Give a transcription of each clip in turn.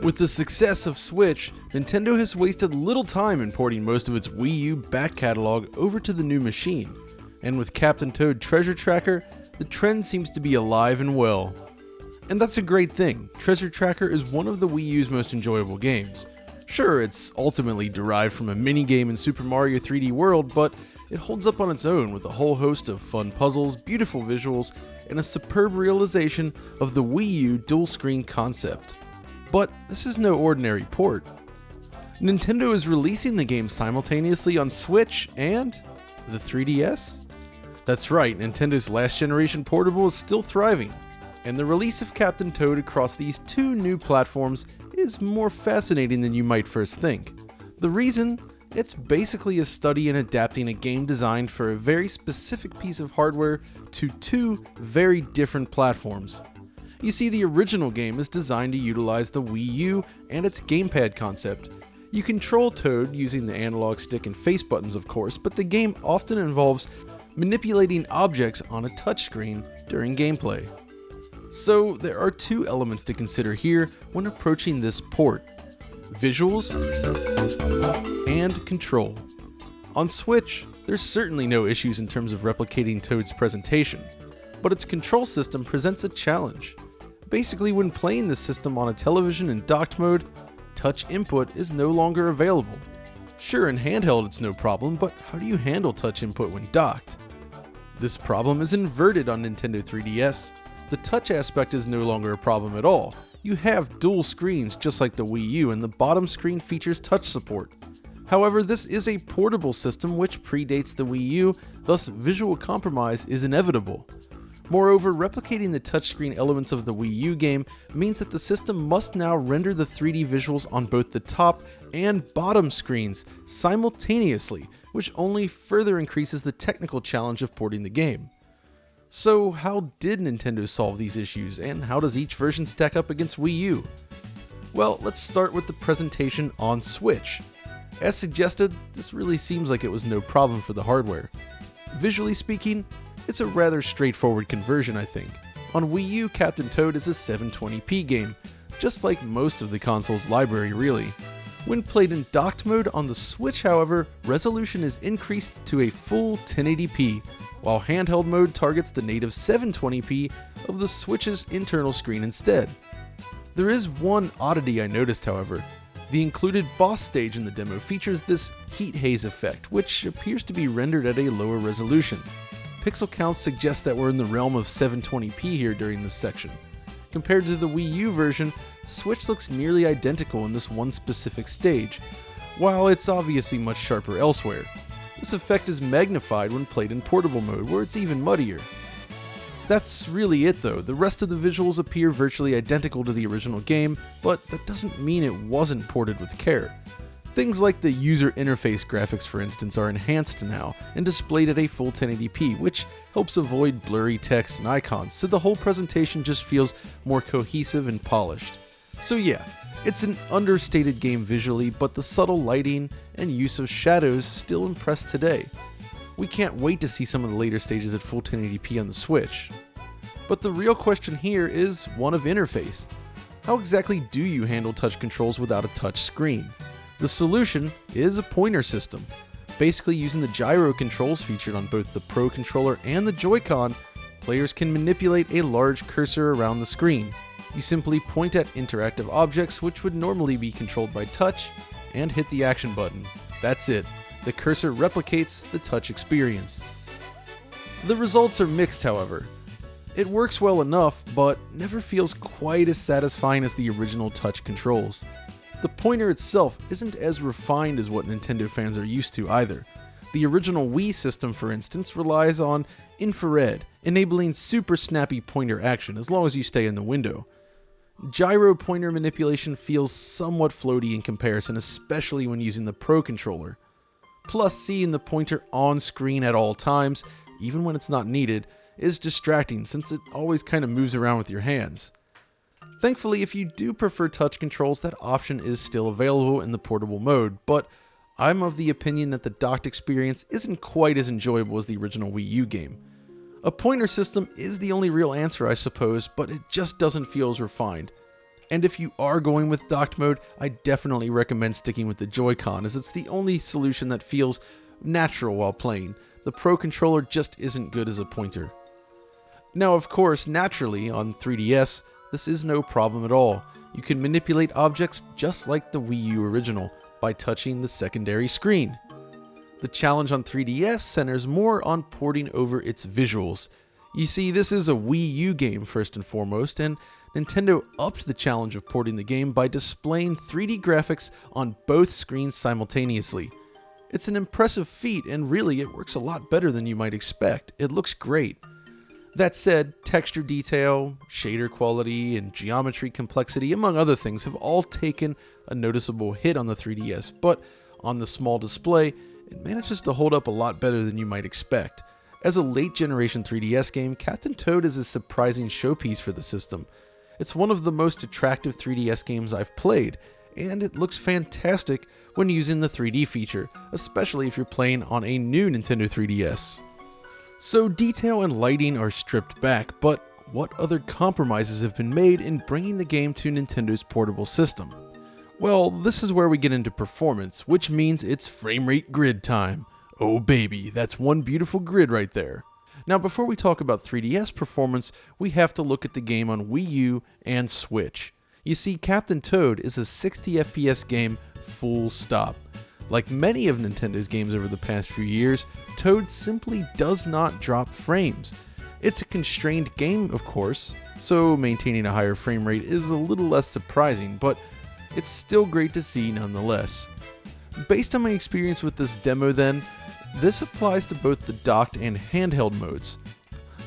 With the success of Switch, Nintendo has wasted little time in porting most of its Wii U back catalog over to the new machine, and with Captain Toad Treasure Tracker, the trend seems to be alive and well. And that's a great thing. Treasure Tracker is one of the Wii U's most enjoyable games. Sure, it's ultimately derived from a minigame in Super Mario 3D World, but it holds up on its own with a whole host of fun puzzles, beautiful visuals, and a superb realization of the Wii U dual-screen concept. But this is no ordinary port. Nintendo is releasing the game simultaneously on Switch and the 3DS? That's right, Nintendo's last generation portable is still thriving, and the release of Captain Toad across these two new platforms is more fascinating than you might first think. The reason? It's basically a study in adapting a game designed for a very specific piece of hardware to two very different platforms. You see, the original game is designed to utilize the Wii U and its gamepad concept. You control Toad using the analog stick and face buttons, of course, but the game often involves manipulating objects on a touchscreen during gameplay. So there are two elements to consider here when approaching this port: visuals and control. On Switch, there's certainly no issues in terms of replicating Toad's presentation, but its control system presents a challenge. Basically, when playing the system on a television in docked mode, touch input is no longer available. Sure, in handheld it's no problem, but how do you handle touch input when docked? This problem is inverted on Nintendo 3DS. The touch aspect is no longer a problem at all. You have dual screens just like the Wii U, and the bottom screen features touch support. However, this is a portable system which predates the Wii U, thus visual compromise is inevitable. Moreover, replicating the touchscreen elements of the Wii U game means that the system must now render the 3D visuals on both the top and bottom screens simultaneously, which only further increases the technical challenge of porting the game. So how did Nintendo solve these issues, and how does each version stack up against Wii U? Well, let's start with the presentation on Switch. As suggested, this really seems like it was no problem for the hardware. Visually speaking, it's a rather straightforward conversion, I think. On Wii U, Captain Toad is a 720p game, just like most of the console's library really. When played in docked mode on the Switch, however, resolution is increased to a full 1080p, while handheld mode targets the native 720p of the Switch's internal screen instead. There is one oddity I noticed, however. The included boss stage in the demo features this heat haze effect, which appears to be rendered at a lower resolution. Pixel counts suggest that we're in the realm of 720p here during this section. Compared to the Wii U version, Switch looks nearly identical in this one specific stage, while it's obviously much sharper elsewhere. This effect is magnified when played in portable mode, where it's even muddier. That's really it though. The rest of the visuals appear virtually identical to the original game, but that doesn't mean it wasn't ported with care. Things like the user interface graphics, for instance, are enhanced now and displayed at a full 1080p, which helps avoid blurry text and icons, so the whole presentation just feels more cohesive and polished. So yeah, it's an understated game visually, but the subtle lighting and use of shadows still impress today. We can't wait to see some of the later stages at full 1080p on the Switch. But the real question here is one of interface. How exactly do you handle touch controls without a touch screen? The solution is a pointer system. Basically, using the gyro controls featured on both the Pro Controller and the Joy-Con, players can manipulate a large cursor around the screen. You simply point at interactive objects which would normally be controlled by touch, and hit the action button. That's it. The cursor replicates the touch experience. The results are mixed, however. It works well enough, but never feels quite as satisfying as the original touch controls. The pointer itself isn't as refined as what Nintendo fans are used to either. The original Wii system, for instance, relies on infrared, enabling super snappy pointer action as long as you stay in the window. Gyro pointer manipulation feels somewhat floaty in comparison, especially when using the Pro Controller. Plus, seeing the pointer on screen at all times, even when it's not needed, is distracting since it always kind of moves around with your hands. Thankfully, if you do prefer touch controls, that option is still available in the portable mode, but I'm of the opinion that the docked experience isn't quite as enjoyable as the original Wii U game. A pointer system is the only real answer, I suppose, but it just doesn't feel as refined. And if you are going with docked mode, I definitely recommend sticking with the Joy-Con, as it's the only solution that feels natural while playing. The Pro Controller just isn't good as a pointer. Now, of course, naturally, on 3DS, this is no problem at all. You can manipulate objects just like the Wii U original, by touching the secondary screen. The challenge on 3DS centers more on porting over its visuals. You see, this is a Wii U game first and foremost, and Nintendo upped the challenge of porting the game by displaying 3D graphics on both screens simultaneously. It's an impressive feat, and really it works a lot better than you might expect. It looks great. That said, texture detail, shader quality, and geometry complexity, among other things, have all taken a noticeable hit on the 3DS, but on the small display, it manages to hold up a lot better than you might expect. As a late generation 3DS game, Captain Toad is a surprising showpiece for the system. It's one of the most attractive 3DS games I've played, and it looks fantastic when using the 3D feature, especially if you're playing on a new Nintendo 3DS. So detail and lighting are stripped back, but what other compromises have been made in bringing the game to Nintendo's portable system? Well, this is where we get into performance, which means it's frame rate grid time. Oh baby, that's one beautiful grid right there. Now before we talk about 3DS performance, we have to look at the game on Wii U and Switch. You see, Captain Toad is a 60 FPS game full stop. Like many of Nintendo's games over the past few years, Toad simply does not drop frames. It's a constrained game, of course, so maintaining a higher frame rate is a little less surprising, but it's still great to see nonetheless. Based on my experience with this demo then, this applies to both the docked and handheld modes.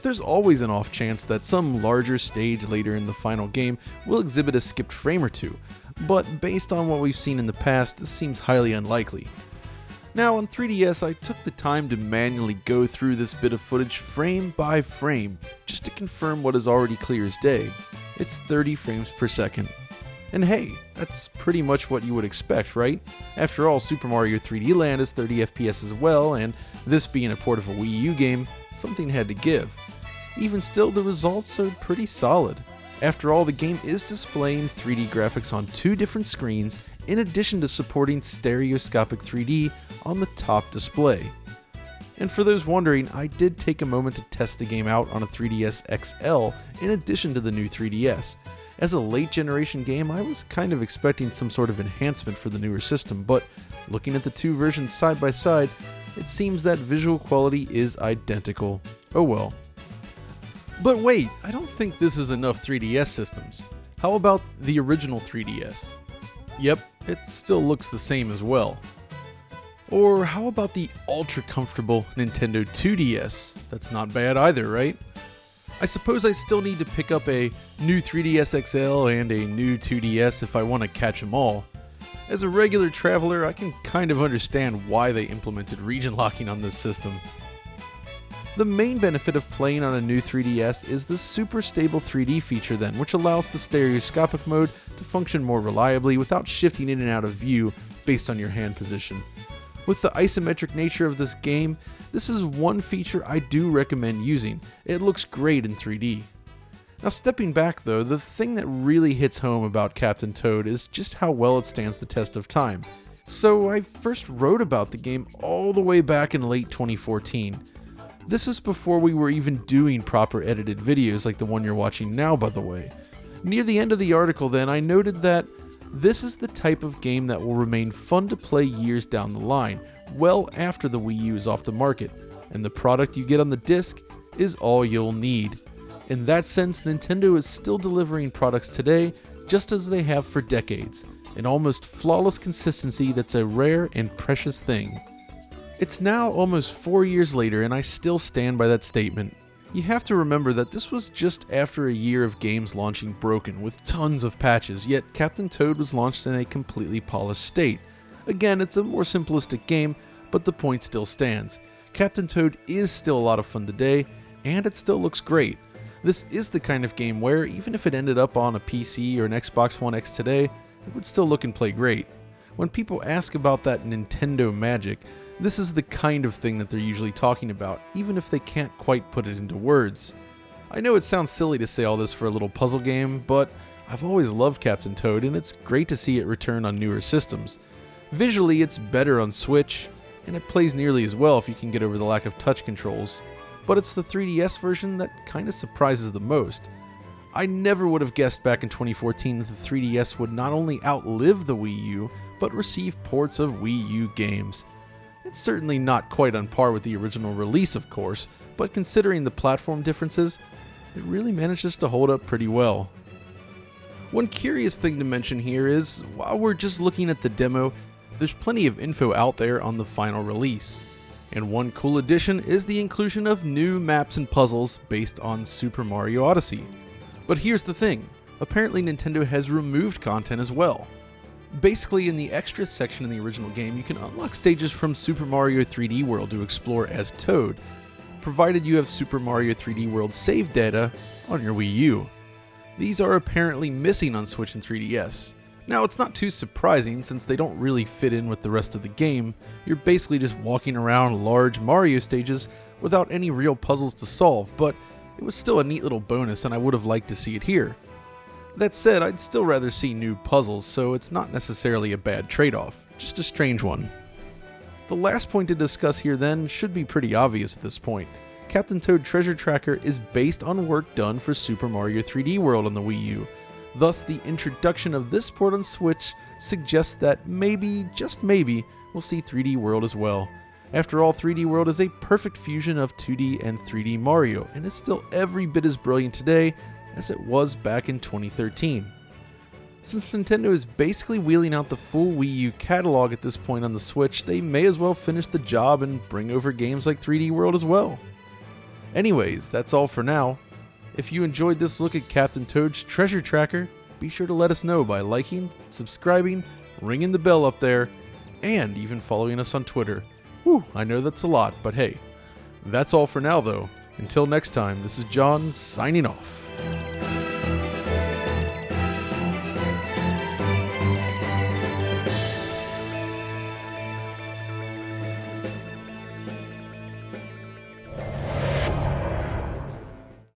There's always an off chance that some larger stage later in the final game will exhibit a skipped frame or two, but based on what we've seen in the past, this seems highly unlikely. Now on 3DS, I took the time to manually go through this bit of footage frame by frame, just to confirm what is already clear as day. It's 30 frames per second. And hey, that's pretty much what you would expect, right? After all, Super Mario 3D Land is 30 FPS as well, and this being a port of a Wii U game, something had to give. Even still, the results are pretty solid. After all, the game is displaying 3D graphics on two different screens, in addition to supporting stereoscopic 3D on the top display. And for those wondering, I did take a moment to test the game out on a 3DS XL in addition to the new 3DS. As a late generation game, I was kind of expecting some sort of enhancement for the newer system, but looking at the two versions side by side, it seems that visual quality is identical. Oh well. But wait, I don't think this is enough 3DS systems. How about the original 3DS? Yep, it still looks the same as well. Or how about the ultra comfortable Nintendo 2DS? That's not bad either, right? I suppose I still need to pick up a new 3DS XL and a new 2DS if I want to catch them all. As a regular traveler, I can kind of understand why they implemented region locking on this system. The main benefit of playing on a new 3DS is the super stable 3D feature then, which allows the stereoscopic mode to function more reliably without shifting in and out of view based on your hand position. With the isometric nature of this game, this is one feature I do recommend using. It looks great in 3D. Now stepping back though, the thing that really hits home about Captain Toad is just how well it stands the test of time. So I first wrote about the game all the way back in late 2014. This is before we were even doing proper edited videos like the one you're watching now, by the way. Near the end of the article then, I noted that this is the type of game that will remain fun to play years down the line, well after the Wii U is off the market, and the product you get on the disc is all you'll need. In that sense, Nintendo is still delivering products today just as they have for decades, an almost flawless consistency that's a rare and precious thing. It's now almost 4 years later and I still stand by that statement. You have to remember that this was just after a year of games launching broken with tons of patches, yet Captain Toad was launched in a completely polished state. Again, it's a more simplistic game, but the point still stands. Captain Toad is still a lot of fun today, and it still looks great. This is the kind of game where, even if it ended up on a PC or an Xbox One X today, it would still look and play great. When people ask about that Nintendo magic, this is the kind of thing that they're usually talking about, even if they can't quite put it into words. I know it sounds silly to say all this for a little puzzle game, but I've always loved Captain Toad, and it's great to see it return on newer systems. Visually, it's better on Switch, and it plays nearly as well if you can get over the lack of touch controls. But it's the 3DS version that kinda surprises the most. I never would have guessed back in 2014 that the 3DS would not only outlive the Wii U, but receive ports of Wii U games. It's certainly not quite on par with the original release, of course, but considering the platform differences, it really manages to hold up pretty well. One curious thing to mention here is, while we're just looking at the demo, there's plenty of info out there on the final release. And one cool addition is the inclusion of new maps and puzzles based on Super Mario Odyssey. But here's the thing, apparently Nintendo has removed content as well. Basically, in the extras section in the original game, you can unlock stages from Super Mario 3D World to explore as Toad, provided you have Super Mario 3D World save data on your Wii U. These are apparently missing on Switch and 3DS. Now, it's not too surprising since they don't really fit in with the rest of the game. You're basically just walking around large Mario stages without any real puzzles to solve, but it was still a neat little bonus and I would have liked to see it here. That said, I'd still rather see new puzzles, so it's not necessarily a bad trade-off, just a strange one. The last point to discuss here then should be pretty obvious at this point. Captain Toad Treasure Tracker is based on work done for Super Mario 3D World on the Wii U. Thus, the introduction of this port on Switch suggests that maybe, just maybe, we'll see 3D World as well. After all, 3D World is a perfect fusion of 2D and 3D Mario, and is still every bit as brilliant today as it was back in 2013. Since Nintendo is basically wheeling out the full Wii U catalog at this point on the Switch, they may as well finish the job and bring over games like 3D World as well. Anyways, that's all for now. If you enjoyed this look at Captain Toad's Treasure Tracker, be sure to let us know by liking, subscribing, ringing the bell up there, and even following us on Twitter. Whew, I know that's a lot, but hey. That's all for now though. Until next time, this is John signing off.